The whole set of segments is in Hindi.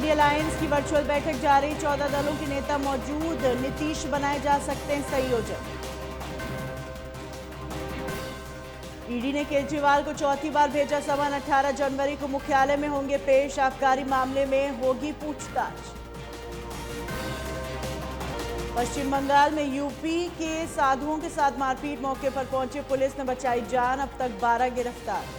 इंडिया अलायंस की वर्चुअल बैठक जारी, 14 दलों के नेता मौजूद, नीतीश बनाए जा सकते हैं संयोजक। ईडी ने केजरीवाल को चौथी बार भेजा समन, 18 जनवरी को मुख्यालय में होंगे पेश, आबकारी मामले में होगी पूछताछ। पश्चिम बंगाल में यूपी के साधुओं के साथ मारपीट, मौके पर पहुंची पुलिस ने बचाई जान, अब तक 12 गिरफ्तार।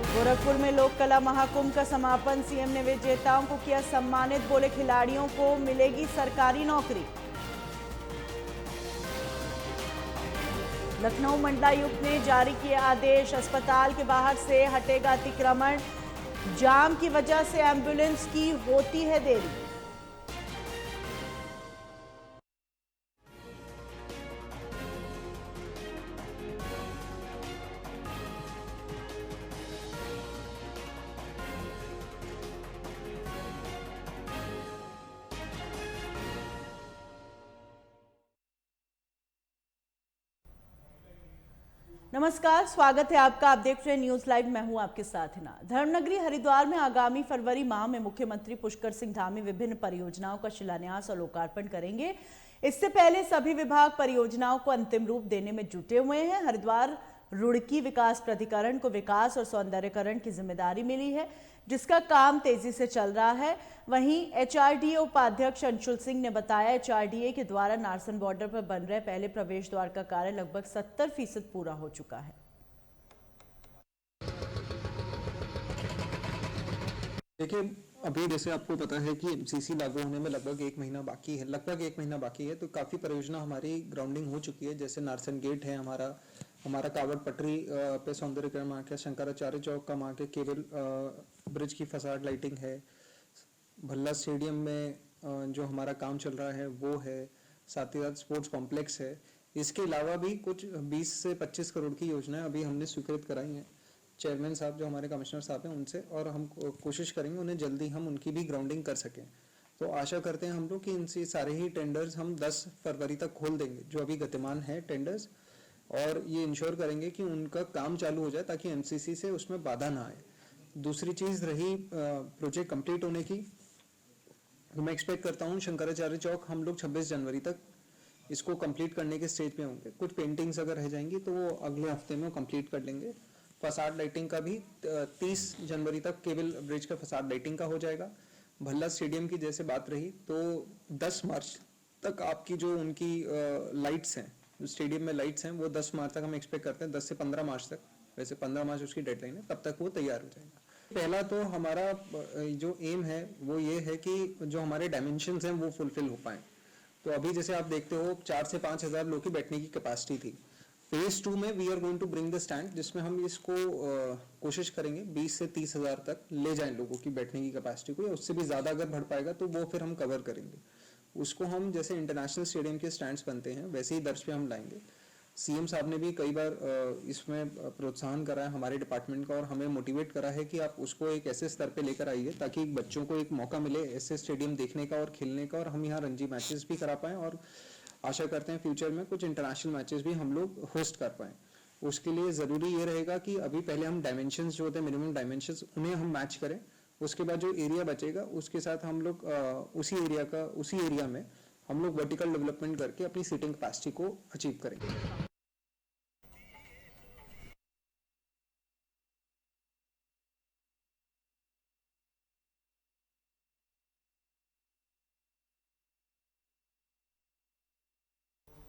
गोरखपुर में लोक कला महाकुंभ का समापन, सीएम ने विजेताओं को किया सम्मानित, बोले खिलाड़ियों को मिलेगी सरकारी नौकरी। लखनऊ मंडलायुक्त ने जारी किया आदेश, अस्पताल के बाहर से हटेगा अतिक्रमण, जाम की वजह से एम्बुलेंस की होती है देरी। नमस्कार, स्वागत है आपका। आप देख रहे हैं न्यूज लाइव, मैं हूं आपके साथ हिना। धर्मनगरी हरिद्वार में आगामी फरवरी माह में मुख्यमंत्री पुष्कर सिंह धामी विभिन्न परियोजनाओं का शिलान्यास और लोकार्पण करेंगे। इससे पहले सभी विभाग परियोजनाओं को अंतिम रूप देने में जुटे हुए हैं। हरिद्वार रुड़की विकास प्राधिकरण को विकास और सौंदर्यकरण की जिम्मेदारी मिली है, जिसका काम तेजी से चल रहा है। वहीं एचआरडीए उपाध्यक्ष अंशुल सिंह ने बताया, एचआरडीए के द्वारा नारसन बॉर्डर पर बन रहे पहले प्रवेश द्वार का कार्य लगभग 70% पूरा हो चुका है। देखिए, अभी जैसे आपको पता है कि एमसीसी लागू होने में लगभग एक महीना बाकी है, तो काफ़ी परियोजना हमारी ग्राउंडिंग हो चुकी है। जैसे नारसन गेट है हमारा कावड़ पटरी पे सौंदर्यकरण वहाँ के, शंकराचार्य चौक का वहाँ के केबल ब्रिज की फसाड लाइटिंग है, भल्ला स्टेडियम में जो हमारा काम चल रहा है वो है, साथ ही साथ स्पोर्ट्स कॉम्प्लेक्स है। इसके अलावा भी कुछ 20 से 25 करोड़ की योजनाएं अभी हमने स्वीकृत कराई हैं चेयरमैन साहब, जो हमारे कमिश्नर साहब हैं, उनसे, और हम कोशिश करेंगे उन्हें जल्दी हम उनकी भी ग्राउंडिंग कर सकें। तो आशा करते हैं हम लोग कि इनसे सारे ही टेंडर्स हम 10 फरवरी तक खोल देंगे, जो अभी गतिमान है टेंडर्स, और ये इंश्योर करेंगे कि उनका काम चालू हो जाए ताकि एमसीसी से उसमें बाधा ना आए। दूसरी चीज़ रही प्रोजेक्ट कंप्लीट होने की, तो मैं एक्सपेक्ट करता हूँ शंकराचार्य चौक हम लोग 26 जनवरी तक इसको कंप्लीट करने के स्टेज पे होंगे। कुछ पेंटिंग्स अगर रह जाएंगी तो वो अगले हफ्ते में कंप्लीट कर लेंगे। फसाड लाइटिंग का भी 30 जनवरी तक केबल ब्रिज का फसाड लाइटिंग का हो जाएगा। भल्ला स्टेडियम की जैसे बात रही, तो 10 मार्च तक आपकी जो उनकी लाइट्स हैं, जो स्टेडियम में लाइट्स हैं, वो 10 मार्च तक हम एक्सपेक्ट करते हैं, 10 से 15 मार्च तक। वैसे 15 मार्च उसकी डेडलाइन है, तब तक वो तैयार हो जाएगा। पहला तो हमारा जो एम है वो ये है कि जो हमारे डायमेंशंस हैं वो फुलफिल हो पाए। तो अभी जैसे आप देखते हो 4 से 5 हज़ार लोग की बैठने की कैपेसिटी थी। फेज 2 में we are going to bring the stand, जिसमें हम इसको कोशिश करेंगे 20 से 30 हज़ार तक ले जाएं लोगों की बैठने की कैपेसिटी को, या उससे भी ज़्यादा अगर बढ़ पाएगा तो वो फिर हम कवर करेंगे। उसको हम जैसे इंटरनेशनल स्टेडियम के स्टैंड्स बनते हैं वैसे ही दर्ज पे हम लाएंगे। सीएम साहब ने भी कई बार इसमें प्रोत्साहन करा है हमारे डिपार्टमेंट का, और हमें मोटिवेट करा है कि आप उसको एक ऐसे स्तर पे लेकर आइए ताकि बच्चों को एक मौका मिले ऐसे स्टेडियम देखने का और खेलने का, और हम यहाँ रणजी मैचेस भी करा पाएँ, और आशा करते हैं फ्यूचर में कुछ इंटरनेशनल मैचेस भी हम लोग होस्ट कर पाएँ। उसके लिए ज़रूरी ये रहेगा कि अभी पहले हम डायमेंशंस जो होते हैं, मिनिमम डायमेंशंस, उन्हें हम मैच करें। उसके बाद जो एरिया बचेगा उसके साथ हम लोग उसी एरिया में हम लोग वर्टिकल डेवलपमेंट करके अपनी सीटिंग कैपेसिटी को अचीव करेंगे।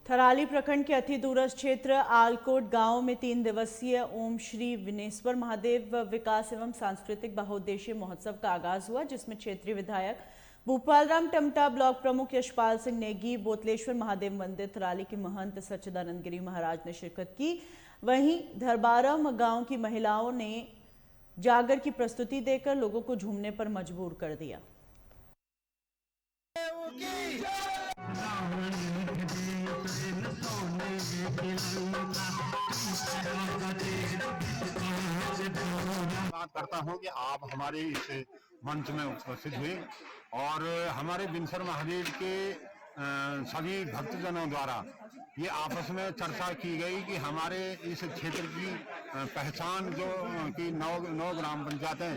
थराली प्रखंड के अति दूरस्थ क्षेत्र आलकोट गांव में 3 दिवसीय ओम श्री विनेश्वर महादेव विकास एवं सांस्कृतिक बहुउद्देशीय महोत्सव का आगाज हुआ, जिसमें क्षेत्रीय विधायक भूपालराम टमटा, ब्लॉक प्रमुख यशपाल सिंह नेगी, बोतलेश्वर महादेव मंदिर थराली के महंत सच्चिदानंद गिरी महाराज ने शिरकत की। वहीं धरबारम गांव की महिलाओं ने जागर की प्रस्तुति देकर लोगों को झूमने पर मजबूर कर दिया। बात करता हूं कि आप हमारे इस मंच में उपस्थित हुए और हमारे विनेश्वर महादेव के सभी भक्तजनों द्वारा ये आपस में चर्चा की गई कि हमारे इस क्षेत्र की पहचान जो कि नौ ग्राम पंचायतें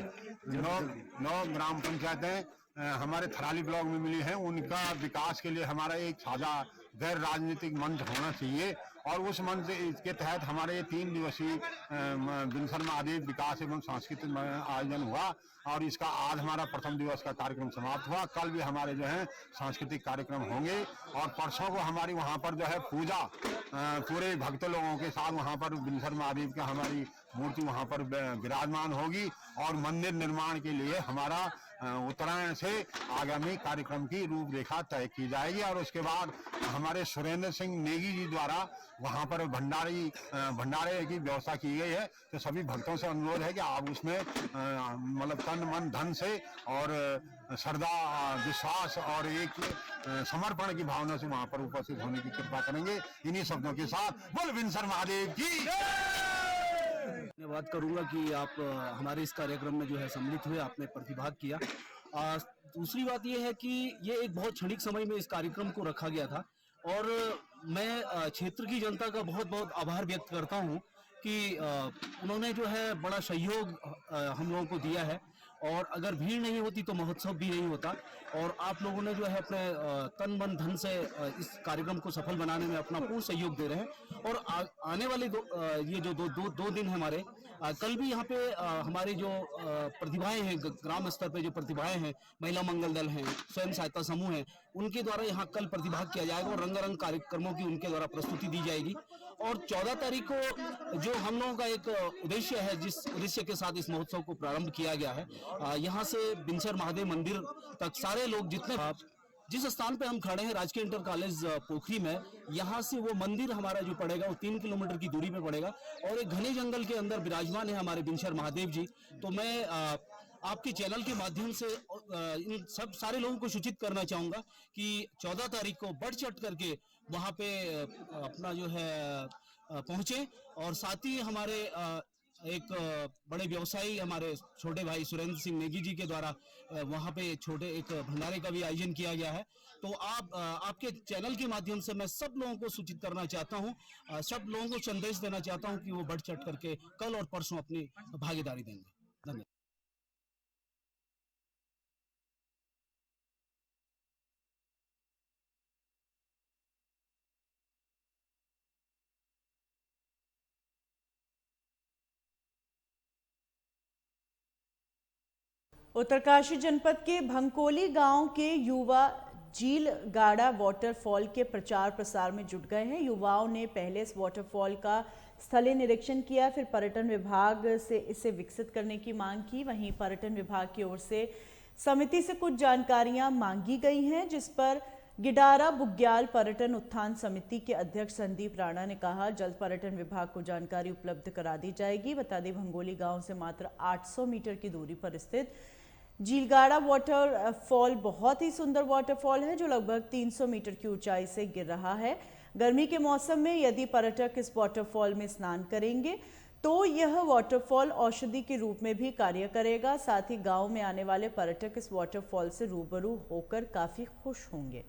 नौ ग्राम पंचायतें हमारे थराली ब्लॉक में मिली हैं, उनका विकास के लिए हमारा एक साझा गैर राजनीतिक मंच होना चाहिए। और उस मंच के तहत हमारे 3 दिवसीय बिनसर महादेव विकास एवं सांस्कृतिक आयोजन हुआ और इसका आज हमारा प्रथम दिवस का कार्यक्रम समाप्त हुआ। कल भी हमारे जो है सांस्कृतिक कार्यक्रम होंगे और परसों को हमारी वहाँ पर जो है पूजा पूरे भक्त लोगों के साथ वहाँ पर बिनसर महादेव की हमारी मूर्ति वहाँ पर विराजमान होगी और मंदिर निर्माण के लिए हमारा उत्तरायण से आगामी कार्यक्रम की रूपरेखा तय की जाएगी। और उसके बाद हमारे सुरेंद्र सिंह नेगी जी द्वारा वहाँ पर भंडारे की व्यवस्था की गई है। तो सभी भक्तों से अनुरोध है कि आप उसमें मतलब तन मन धन से और श्रद्धा विश्वास और एक समर्पण की भावना से वहाँ पर उपस्थित होने की कृपा करेंगे। इन्हीं शब्दों के साथ बोल बिनसर महादेव की धन्यवाद करूंगा कि आप हमारे इस कार्यक्रम में जो है सम्मिलित हुए, आपने प्रतिभाग किया। दूसरी बात यह है कि ये एक बहुत क्षणिक समय में इस कार्यक्रम को रखा गया था और मैं क्षेत्र की जनता का बहुत बहुत आभार व्यक्त करता हूं कि उन्होंने जो है बड़ा सहयोग हम लोगों को दिया है और अगर भीड़ नहीं होती तो महोत्सव भी नहीं होता और आप लोगों ने जो है अपने तन मन धन से इस कार्यक्रम को सफल बनाने में अपना पूर्ण सहयोग दे रहे हैं। और आने वाले ये जो दो दिन हमारे कल भी यहाँ पे हमारे जो प्रतिभाएं हैं, ग्राम स्तर पे जो प्रतिभाएं हैं, महिला मंगल दल हैं, स्वयं सहायता समूह हैं, उनके द्वारा यहाँ कल प्रतिभाग किया जाएगा और रंगारंग कार्यक्रमों की उनके द्वारा प्रस्तुति दी जाएगी। और 14 तारीख को जो हम लोगों का एक उद्देश्य है, जिस उद्देश्य के साथ इस महोत्सव को प्रारंभ किया गया है, यहाँ से बिनसर महादेव मंदिर तक सारे लोग जितने जिस स्थान पे हम खड़े हैं राजकीय इंटर कॉलेज पोखरी में, यहाँ से वो मंदिर हमारा जो पड़ेगा वो 3 किलोमीटर की दूरी पे पड़ेगा और एक घने जंगल के अंदर विराजमान है हमारे बिनसर महादेव जी। तो मैं आपके चैनल के माध्यम से इन सब सारे लोगों को सूचित करना चाहूंगा कि 14 तारीख को बढ़ चढ़ करके वहाँ पे अपना जो है पहुंचे और साथ ही हमारे एक बड़े व्यवसायी हमारे छोटे भाई सुरेंद्र सिंह नेगी जी के द्वारा वहाँ पे छोटे एक भंडारे का भी आयोजन किया गया है। तो आपके चैनल के माध्यम से मैं सब लोगों को सूचित करना चाहता हूँ, सब लोगों को संदेश देना चाहता हूँ कि वो बढ़ चढ़ करके कल और परसों अपनी भागीदारी देंगे। धन्यवाद। उत्तरकाशी जनपद के भंकोली गांव के युवा झील गाड़ा वाटरफॉल के प्रचार प्रसार में जुट गए हैं। युवाओं ने पहले इस वाटरफॉल का स्थलीय निरीक्षण किया, फिर पर्यटन विभाग से इसे विकसित करने की मांग की। वहीं पर्यटन विभाग की ओर से समिति से कुछ जानकारियां मांगी गई हैं, जिस पर गिडारा बुग्याल पर्यटन उत्थान समिति के अध्यक्ष संदीप राणा ने कहा जल्द पर्यटन विभाग को जानकारी उपलब्ध करा दी जाएगी। बता दें भंगोली गांव से मात्र 800 मीटर की दूरी पर स्थित झीलगाड़ा वाटरफॉल बहुत ही सुंदर वाटरफॉल है, जो लगभग 300 मीटर की ऊंचाई से गिर रहा है। गर्मी के मौसम में यदि पर्यटक इस वाटरफॉल में स्नान करेंगे तो यह वाटरफॉल औषधि के रूप में भी कार्य करेगा। साथ ही गांव में आने वाले पर्यटक इस वाटरफॉल से रूबरू होकर काफी खुश होंगे।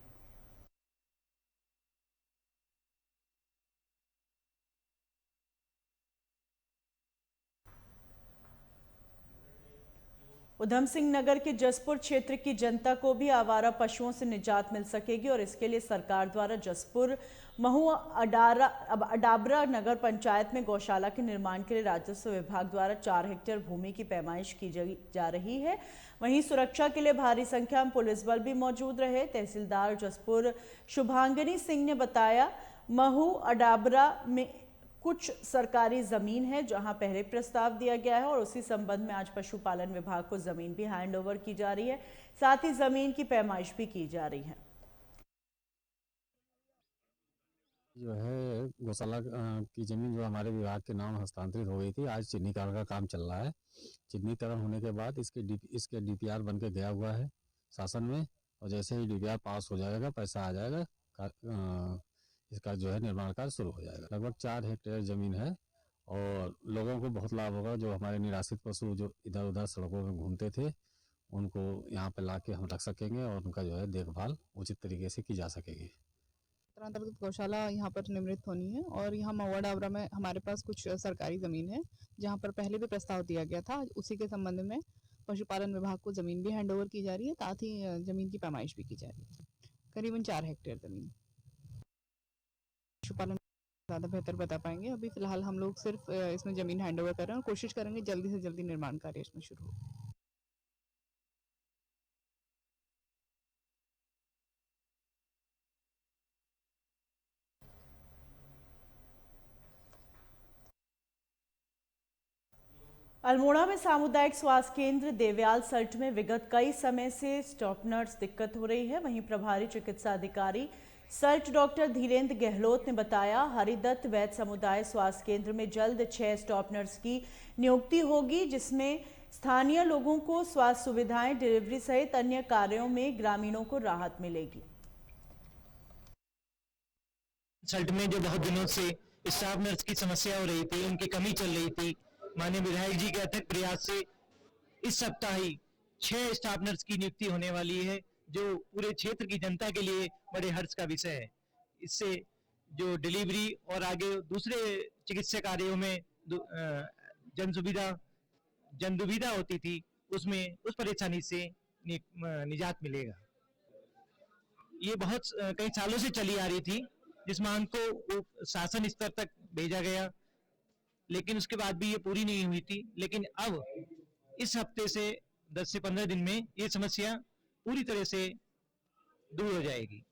उधम सिंह नगर के जसपुर क्षेत्र की जनता को भी आवारा पशुओं से निजात मिल सकेगी और इसके लिए सरकार द्वारा जसपुर महू अडाबरा नगर पंचायत में गौशाला के निर्माण के लिए राजस्व विभाग द्वारा 4 हेक्टेयर भूमि की पैमाइश की जा रही है। वहीं सुरक्षा के लिए भारी संख्या में पुलिस बल भी मौजूद रहे। तहसीलदार जसपुर शुभांगिनी सिंह ने बताया महू अडाबरा में कुछ सरकारी जमीन है जहां पहले प्रस्ताव दिया गया है और उसी संबंध में आज पशुपालन विभाग को जमीन भी हैंडओवर की जा रही है। साथ ही जमीन की पैमाइश भी की जा रही है। जो है गौशाला की जमीन जो हमारे विभाग के नाम हस्तांतरित हो गई थी, आज चिन्हीकरण का काम चल रहा है। चिन्हीकरण होने के बाद इसके डीपीआर बन के गया हुआ है शासन में और जैसे ही डीपीआर पास हो जाएगा, पैसा आ जाएगा, इसका जो है निर्माण कार्य शुरू हो जाएगा। लगभग 4 हेक्टेयर जमीन है और लोगों को बहुत लाभ होगा। जो हमारे निराश्रित पशु जो इधर उधर सड़कों में घूमते थे उनको यहाँ पे ला के हम रख सकेंगे और उनका जो है देखभाल उचित तरीके से की जा सकेगी। अंतर्गत गौशाला यहाँ पर निर्मित होनी है और यहाँ महुआ डाबरा में हमारे पास कुछ सरकारी ज़मीन है जहाँ पर पहले भी प्रस्ताव दिया गया था। उसी के संबंध में पशुपालन विभाग को ज़मीन भी हैंडओवर की जा रही है, साथ ही ज़मीन की पैमाइश भी की जा रही है। करीबन 4 हेक्टेयर ज़मीन। पशुपालन ज़्यादा बेहतर बता पाएंगे। अभी फिलहाल हम लोग सिर्फ इसमें ज़मीन हैंडओवर कर रहे हैं और कोशिश करेंगे जल्दी से जल्दी निर्माण कार्य इसमें शुरू हो। अल्मोड़ा में सामुदायिक स्वास्थ्य केंद्र देवयाल सल्ट में विगत कई समय से स्टाफ नर्स दिक्कत हो रही है। वहीं प्रभारी चिकित्सा अधिकारी सल्ट डॉक्टर धीरेन्द्र गहलोत ने बताया, हरिदत्त वैद्य समुदाय स्वास्थ्य केंद्र में जल्द 6 स्टाफ नर्स की नियुक्ति होगी, जिसमें स्थानीय लोगों को स्वास्थ्य सुविधाएं, डिलीवरी सहित अन्य कार्यों में ग्रामीणों को राहत मिलेगी। सल्ट में जो बहुत दिनों से स्टाफ नर्स की समस्या हो रही थी, उनकी कमी चल रही थी, माननीय विधायक जी के अथक प्रयास से इस सप्ताह ही 6 स्टाफ नर्स की नियुक्ति होने वाली है, जो पूरे क्षेत्र की जनता के लिए बड़े हर्ष का विषय है। इससे जो डिलीवरी और आगे दूसरे चिकित्सा कार्यों में जन दुविधा होती थी, उसमें उस परेशानी से निजात मिलेगा। ये बहुत कई सालों से चली आ रही थी, जिस मांग को शासन स्तर तक भेजा गया, लेकिन उसके बाद भी ये पूरी नहीं हुई थी। लेकिन अब इस हफ्ते से 10 से 15 दिन में ये समस्या पूरी तरह से दूर हो जाएगी।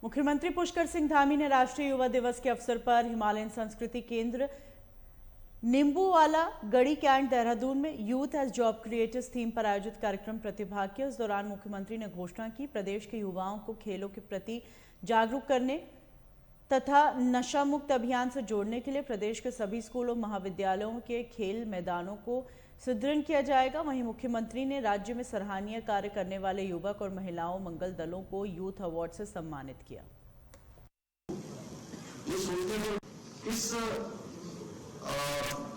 मुख्यमंत्री पुष्कर सिंह धामी ने राष्ट्रीय युवा दिवस के अवसर पर हिमालयन संस्कृति केंद्र नींबूवाला गढ़ी कैंट देहरादून में youth as job creators theme पर आयोजित कार्यक्रम प्रतिभाग किया। इस दौरान मुख्यमंत्री ने घोषणा की, प्रदेश के युवाओं को खेलों के प्रति जागरूक करने तथा नशा मुक्त अभियान से जोड़ने के लिए प्रदेश के सभी स्कूलों महाविद्यालयों के खेल मैदानों को सुदृढ़ किया जाएगा। वहीं मुख्यमंत्री ने राज्य में सराहनीय कार्य करने वाले युवक और महिलाओं मंगल दलों को यूथ अवार्ड से सम्मानित किया। इस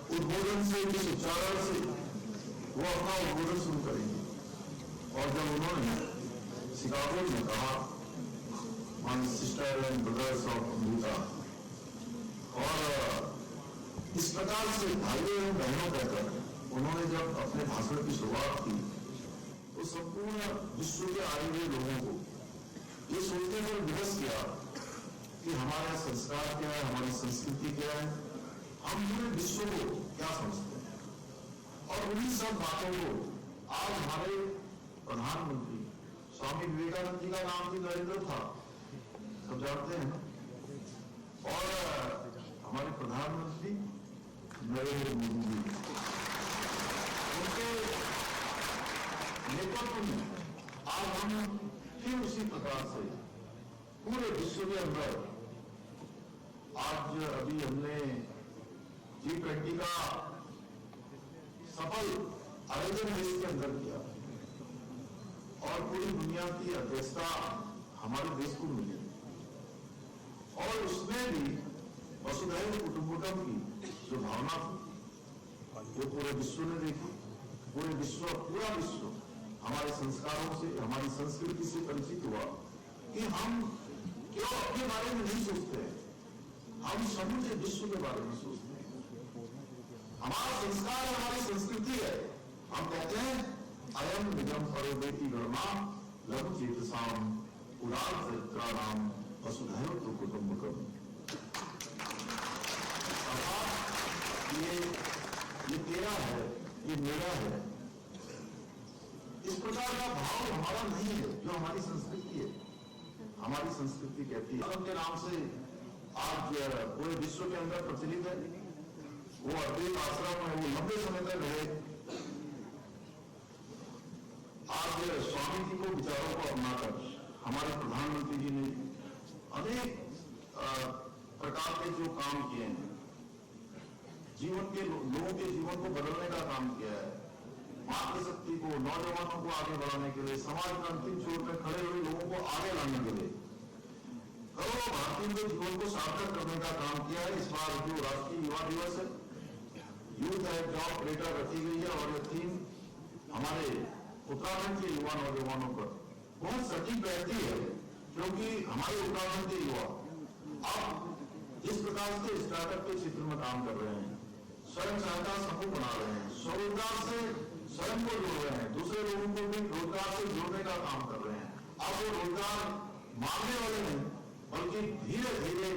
उद्बोधन से, इस उच्चारण से वो अपना उद्बोधन शुरू करेंगे। और जब उन्होंने शिकागो में कहा, my sister and brothers of America, और इस प्रकार से भाइयों एवं बहनों कहकर उन्होंने जब अपने भाषण की शुरुआत की, तो संपूर्ण विश्व के आए हुए लोगों को ये सोचने पर विवश किया कि हमारा संस्कार क्या है, हमारी संस्कृति क्या है, हम पूरे विश्व को क्या समझते हैं। और उन्हीं सब बातों को आज हमारे प्रधानमंत्री स्वामी विवेकानंद जी का नाम भी नरेंद्र था, सब जानते हैं, और हमारे प्रधानमंत्री नरेंद्र मोदी जी, उनके नेतृत्व में आज हम फिर उसी प्रकार से पूरे विश्व के अंदर, आज अभी हमने G20 का सफल आयोजन देश के अंदर किया और पूरी दुनिया की अध्यक्षता हमारे देश को मिली, और उसमें भी वसुधैव कुटुंबकम की जो भावना थी वो पूरे विश्व ने देखी। पूरा विश्व हमारे संस्कारों से, हमारी संस्कृति से परिचित हुआ कि हम क्यों अपने बारे में नहीं सोचते हैं, हम समूचे विश्व के बारे में सोचते हैं। हमारा संस्कार हमारी संस्कृति है। हम कहते हैं अयम निगम परोवेति गणना लघु चेतसाम उदार चरित्राणाम वसुधैव कुटुंबकम। ये तेरा है, ये मेरा है, इस प्रकार का भाव हमारा नहीं है जो हमारी संस्कृति है। हमारी संस्कृति कहती है। के नाम से आज पूरे विश्व के अंदर प्रचलित है। वो अद्वैत आश्रम है, वो लंबे समय तक रहे। आज स्वामी जी को विचारों को अपनाकर हमारे प्रधानमंत्री जी ने अनेक प्रकार के जो काम किए हैं, जीवन के लोगों के जीवन को बदलने का काम किया है। मातृशक्ति को, नौजवानों को आगे बढ़ाने के लिए, समाज के अंतिम छोर पर खड़े हुए लोगों को आगे लाने के लिए करोड़ों भारतीयों के जीवन को सार्थक करने का काम किया है। इस बार जो राष्ट्रीय युवा दिवस है, यूथ है जॉब क्रिएटर रखी गई है और यह थीम हमारे उत्तराखंड के युवा नौजवानों पर बहुत सटीक बैठती है, क्योंकि हमारे उत्तराखंड के युवा अब जिस प्रकार से स्टार्टअप के क्षेत्र में काम कर रहे हैं, स्वयं सहायता समूह बना रहे हैं, स्वरोजगार से स्वयं को जोड़ रहे हैं, दूसरे लोगों को भी रोजगार से जोड़ने का काम कर रहे हैं। अब वो रोजगार मांगने वाले नहीं, बल्कि धीरे धीरे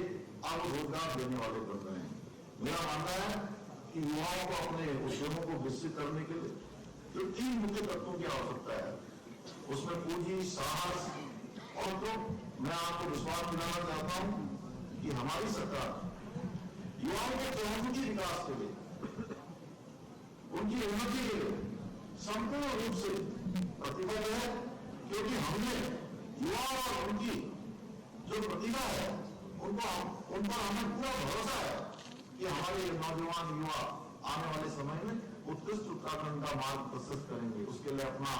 अब रोजगार देने वाले बन रहे हैं। मेरा मानना है कि युवाओं को अपने उद्यमों को विकसित करने के लिए जो 3 मुख्य तत्वों की आवश्यकता है, उसमें पूंजी, साहस और तो मैं आपको विश्वास दिलाना चाहता हूं कि हमारी सरकार युवाओं के चहुमुखी विकास के लिए, उनकी उन्नति के लिए संपूर्ण रूप से प्रतिबद्ध है, क्योंकि हमने युवाओं और उनकी जो प्रतिभा है उन पर हमें पूरा भरोसा है कि हमारे नौजवान युवा आने वाले समय में उत्कृष्ट उत्तराखंड का मार्ग प्रशस्त करेंगे। उसके लिए अपना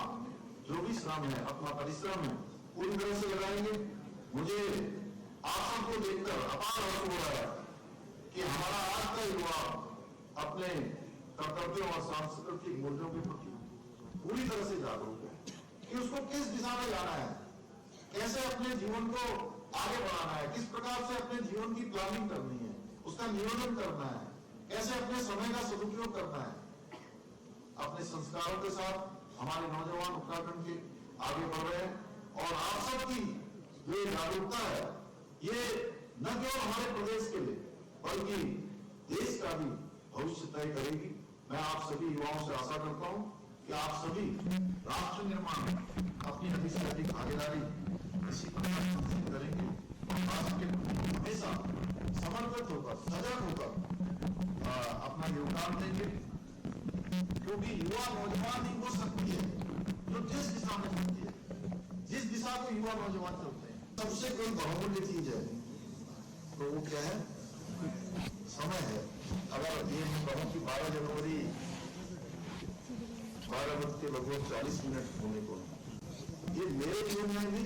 जो भी श्रम है, अपना परिश्रम है, पूरी तरह से लगाएंगे। मुझे आप सबको देखकर अपार हर्ष हो रहा है कि हमारा आज का युवा अपने कर्तव्यों और सांस्कृतिक मूल्यों के प्रति पूरी तरह से जागरूक है कि उसको किस दिशा में जाना है, कैसे अपने जीवन को आगे बढ़ाना है, किस प्रकार से अपने जीवन की प्लानिंग करनी है, उसका नियोजन करना है, कैसे अपने समय का सदुपयोग करना है। अपने संस्कारों के साथ हमारे नौजवान उत्तराखंड के आगे बढ़ रहे हैं और आप सबकी जो जागरूकता है, ये न केवल हमारे प्रदेश के लिए बल्कि देश का भी भविष्य तय करेगी। मैं आप सभी युवाओं से आशा करता हूं कि आप सभी राष्ट्र निर्माण में अपनी अधिक से अधिक भागीदारी इसी प्रकार सुनिश्चित करेंगे और राष्ट्र के प्रति हमेशा समर्पित होकर, सजग होकर अपना योगदान देंगे, क्योंकि युवा नौजवान ही वो शक्ति है जो जिस दिशा में चलती है, जिस दिशा को युवा नौजवान चलते हैं। सबसे कोई बहुमूल्य चीज है तो वो क्या है? समय है। अगर ये मैं कहूं कि 12 जनवरी 12:40 होने को, ये मेरे जीवन में भी,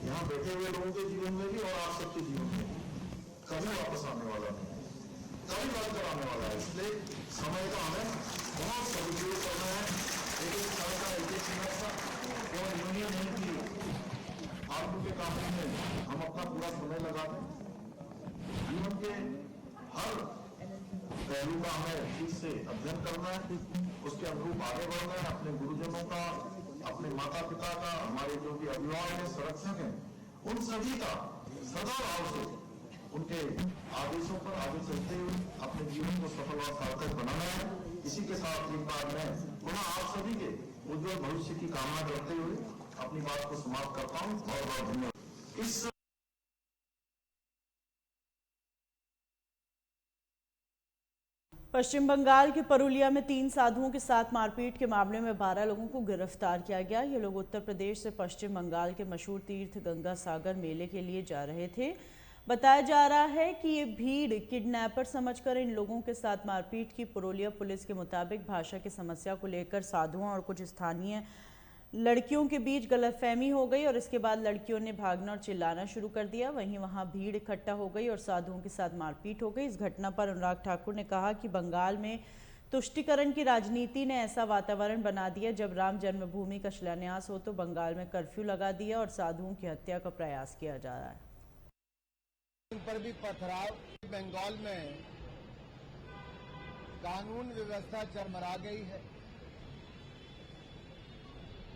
यहाँ बैठे हुए लोगों के जीवन में भी और आप सबके जीवन में कभी वापस आने वाला नहीं है, कभी बात कराने वाला है। इसलिए समय का हमें बहुत सदुपयोग करना है। एक साल का एक मिनट का और यूनियन है कि फालतू के कामों में हम अपना पूरा समय लगा दें। जीवन के हर पहलू का हमें ठीक से अध्ययन करना है, उसके अनुरूप आगे बढ़ना है। अपने गुरुजनों का, अपने माता पिता का, हमारे जो भी अभिभावक हैं, संरक्षक हैं, उन सभी का सदा भाव से उनके आदेशों पर आगे चलते हुए अपने जीवन को सफल और सार्थक बनाना है। इसी के साथ एक बार मैं पुनः आप सभी के उज्जवल भविष्य की कामना करते हुए अपनी बात को समाप्त करता हूँ। बहुत बहुत धन्यवाद। इस पश्चिम बंगाल के पुरुलिया में 3 साधुओं के साथ मारपीट के मामले में 12 लोगों को गिरफ्तार किया गया। ये लोग उत्तर प्रदेश से पश्चिम बंगाल के मशहूर तीर्थ गंगा सागर मेले के लिए जा रहे थे। बताया जा रहा है कि ये भीड़ किडनैपर समझकर इन लोगों के साथ मारपीट की। पुरुलिया पुलिस के मुताबिक भाषा की समस्या को लेकर साधुओं और कुछ स्थानीय लड़कियों के बीच गलतफहमी हो गई और इसके बाद लड़कियों ने भागना और चिल्लाना शुरू कर दिया। वहीं वहां भीड़ इकट्ठा हो गई और साधुओं के साथ मारपीट हो गई। इस घटना पर अनुराग ठाकुर ने कहा कि बंगाल में तुष्टीकरण की राजनीति ने ऐसा वातावरण बना दिया, जब राम जन्मभूमि का शिलान्यास हो तो बंगाल में कर्फ्यू लगा दिया और साधुओं की हत्या का प्रयास किया जा रहा है। पर भी पथराव। बंगाल में कानून व्यवस्था चरमरा गई है।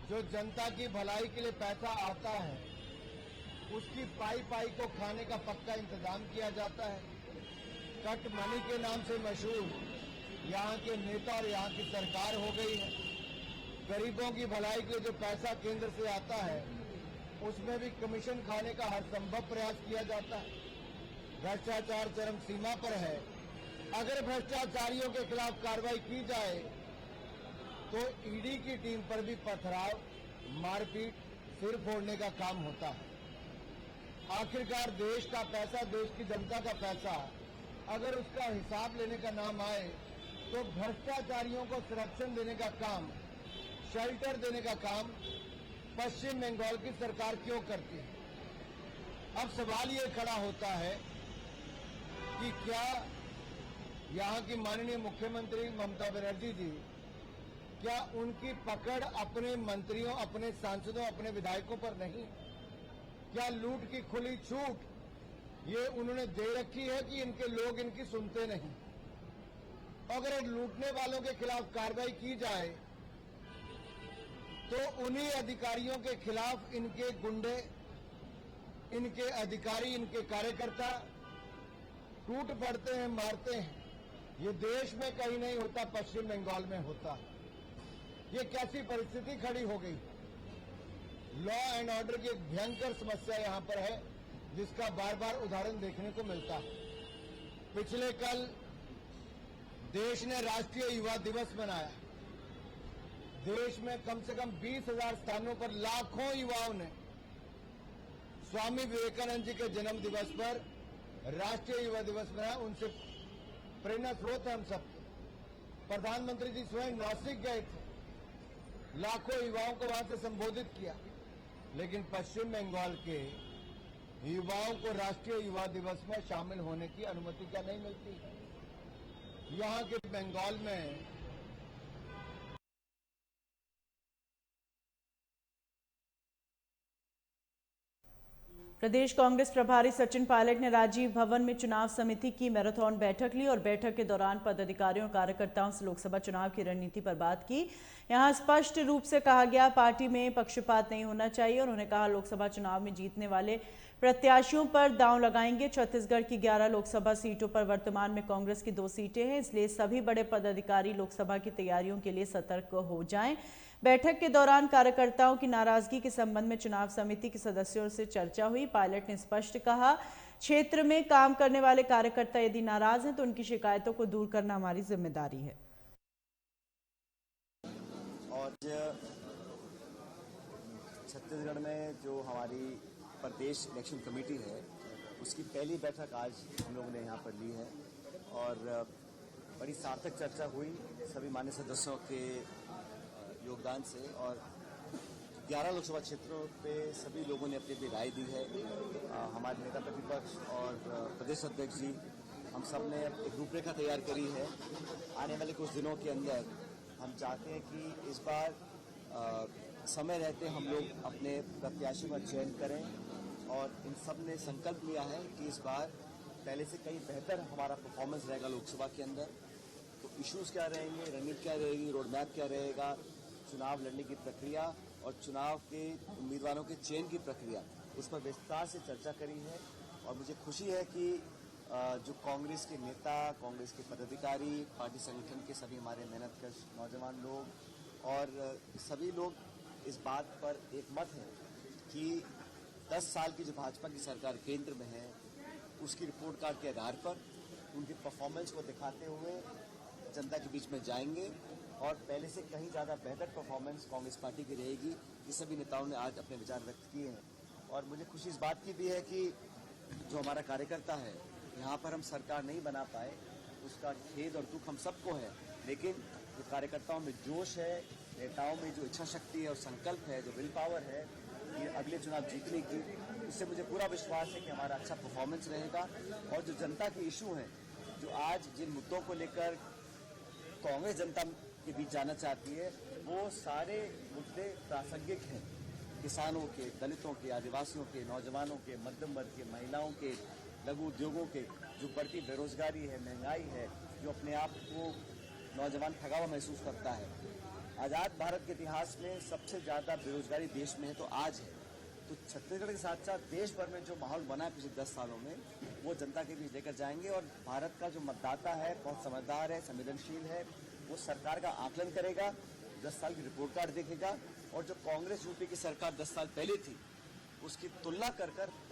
जो जनता की भलाई के लिए पैसा आता है उसकी पाई को खाने का पक्का इंतजाम किया जाता है। कट मनी के नाम से मशहूर यहाँ के नेता और यहाँ की सरकार हो गई है। गरीबों की भलाई के लिए जो पैसा केंद्र से आता है उसमें भी कमीशन खाने का हर संभव प्रयास किया जाता है। भ्रष्टाचार चरम सीमा पर है। अगर भ्रष्टाचारियों के खिलाफ कार्रवाई की जाए तो ईडी की टीम पर भी पथराव, मारपीट, सिर फोड़ने का काम होता है। आखिरकार देश का पैसा, देश की जनता का पैसा अगर उसका हिसाब लेने का नाम आए तो भ्रष्टाचारियों को संरक्षण देने का काम, शेल्टर देने का काम पश्चिम बंगाल की सरकार क्यों करती है। अब सवाल ये खड़ा होता है कि क्या यहाँ की माननीय मुख्यमंत्री ममता बनर्जी जी, क्या उनकी पकड़ अपने मंत्रियों, अपने सांसदों, अपने विधायकों पर नहीं? क्या लूट की खुली छूट ये उन्होंने दे रखी है कि इनके लोग इनकी सुनते नहीं? अगर लूटने वालों के खिलाफ कार्रवाई की जाए तो उन्हीं अधिकारियों के खिलाफ इनके गुंडे, इनके अधिकारी, इनके कार्यकर्ता टूट पड़ते हैं, मारते हैं। ये देश में कहीं नहीं होता, पश्चिम बंगाल में होता है। ये कैसी परिस्थिति खड़ी हो गई? लॉ एंड ऑर्डर की एक भयंकर समस्या यहां पर है, जिसका बार बार उदाहरण देखने को मिलता है। पिछले कल देश ने राष्ट्रीय युवा दिवस मनाया। देश में कम से कम 20,000 स्थानों पर लाखों युवाओं ने स्वामी विवेकानंद जी के जन्म दिवस पर राष्ट्रीय युवा दिवस मनाया। उनसे प्रेरणा स्रोत है हम सब। प्रधानमंत्री जी स्वयं नासिक गए थे, लाखों युवाओं को वहां से संबोधित किया, लेकिन पश्चिम बंगाल के युवाओं को राष्ट्रीय युवा दिवस में शामिल होने की अनुमति क्या नहीं मिलती? यहाँ के बंगाल में प्रदेश कांग्रेस प्रभारी सचिन पायलट ने राजीव भवन में चुनाव समिति की मैराथन बैठक ली और बैठक के दौरान पदाधिकारियों और कार्यकर्ताओं से लोकसभा चुनाव की रणनीति पर बात की। यहां स्पष्ट रूप से कहा गया पार्टी में पक्षपात नहीं होना चाहिए। उन्होंने कहा लोकसभा चुनाव में जीतने वाले प्रत्याशियों पर दांव लगाएंगे। छत्तीसगढ़ की 11 लोकसभा सीटों पर वर्तमान में कांग्रेस की 2 सीटें हैं, इसलिए सभी बड़े पदाधिकारी लोकसभा की तैयारियों के लिए सतर्क हो जाएं। बैठक के दौरान कार्यकर्ताओं की नाराजगी के संबंध में चुनाव समिति के सदस्यों से चर्चा हुई। पायलट ने स्पष्ट कहा क्षेत्र में काम करने वाले कार्यकर्ता यदि नाराज हैं तो उनकी शिकायतों को दूर करना हमारी जिम्मेदारी है। और छत्तीसगढ़ में जो हमारी प्रदेश इलेक्शन कमेटी है उसकी पहली बैठक आज हम लोगों ने यहाँ पर ली है और बड़ी सार्थक चर्चा हुई सभी मान्य सदस्यों के योगदान से। और 11 लोकसभा क्षेत्रों पे सभी लोगों ने अपनी अपनी राय दी है। हमारे नेता प्रतिपक्ष और प्रदेश अध्यक्ष जी, हम सब ने एक रूपरेखा तैयार करी है। आने वाले कुछ दिनों के अंदर हम चाहते हैं कि इस बार समय रहते हम लोग अपने प्रत्याशियों का चयन करें और इन सब ने संकल्प लिया है कि इस बार पहले से कहीं बेहतर हमारा परफॉर्मेंस रहेगा लोकसभा के अंदर। तो इश्यूज क्या रहेंगे, रणनीति क्या रहेगी, रोड मैप क्या रहेगा, चुनाव लड़ने की प्रक्रिया और चुनाव के उम्मीदवारों के चयन की प्रक्रिया, उस पर विस्तार से चर्चा करी है। और मुझे खुशी है कि जो कांग्रेस के नेता, कांग्रेस के पदाधिकारी, पार्टी संगठन के सभी हमारे मेहनतकश नौजवान लोग और सभी लोग इस बात पर एक मत है कि 10 साल की जो भाजपा की सरकार केंद्र में है उसकी रिपोर्ट कार्ड के आधार पर उनकी परफॉर्मेंस को दिखाते हुए जनता के बीच में जाएंगे और पहले से कहीं ज़्यादा बेहतर परफॉर्मेंस कांग्रेस पार्टी की रहेगी। ये सभी नेताओं ने आज अपने विचार व्यक्त किए हैं और मुझे खुशी इस बात की भी है कि जो हमारा कार्यकर्ता है यहाँ पर हम सरकार नहीं बना पाए, उसका खेद और दुख हम सबको है, लेकिन जो कार्यकर्ताओं में जोश है, नेताओं में जो इच्छा शक्ति है और संकल्प है, जो विल पावर है ये अगले चुनाव जीतने की, इससे मुझे पूरा विश्वास है कि हमारा अच्छा परफॉर्मेंस रहेगा। और जो जनता के इशू हैं, जो आज जिन मुद्दों को लेकर कांग्रेस जनता के बीच जाना चाहती है, वो सारे मुद्दे प्रासंगिक हैं। किसानों के, दलितों के, आदिवासियों के, नौजवानों के, मध्यम वर्ग के, महिलाओं के, लघु उद्योगों के, जो बढ़ती बेरोजगारी है, महंगाई है, जो अपने आप को नौजवान ठगा हुआ महसूस करता है। आज़ाद भारत के इतिहास में सबसे ज़्यादा बेरोजगारी देश में है तो आज है। तो छत्तीसगढ़ के साथ साथ देश भर में जो माहौल बना है पिछले 10 सालों में, वो जनता के बीच लेकर जाएंगे। और भारत का जो मतदाता है बहुत समझदार है, संवेदनशील है, वो सरकार का आकलन करेगा, 10 साल की रिपोर्ट कार्ड देखेगा। और जो कांग्रेस यूपी की सरकार 10 साल पहले थी, उसकी तुलना कर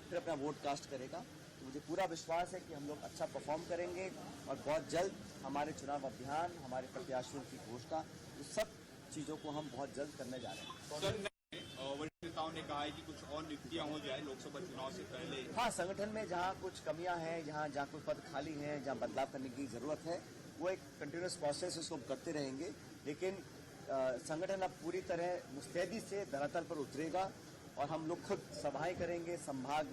फिर अपना वोट कास्ट करेगा। तो मुझे पूरा विश्वास है कि हम लोग अच्छा परफॉर्म करेंगे और बहुत जल्द हमारे चुनाव अभियान, हमारे प्रत्याशियों की घोषणा, ये सब चीज़ों को हम बहुत जल्द करने जा रहे हैं। वरिष्ठ नेताओं ने कहा है कि कुछ और नियुक्तियां हो जाए लोकसभा चुनाव से पहले। हाँ, संगठन में जहाँ कुछ कमियां हैं, जहाँ कुछ पद खाली हैं, जहाँ बदलाव करने की जरूरत है, वो एक कंटिन्यूस प्रोसेस इसको करते रहेंगे। लेकिन संगठन अब पूरी तरह मुस्तैदी से धरातल पर उतरेगा और हम लोग खुद सभाएं करेंगे संभाग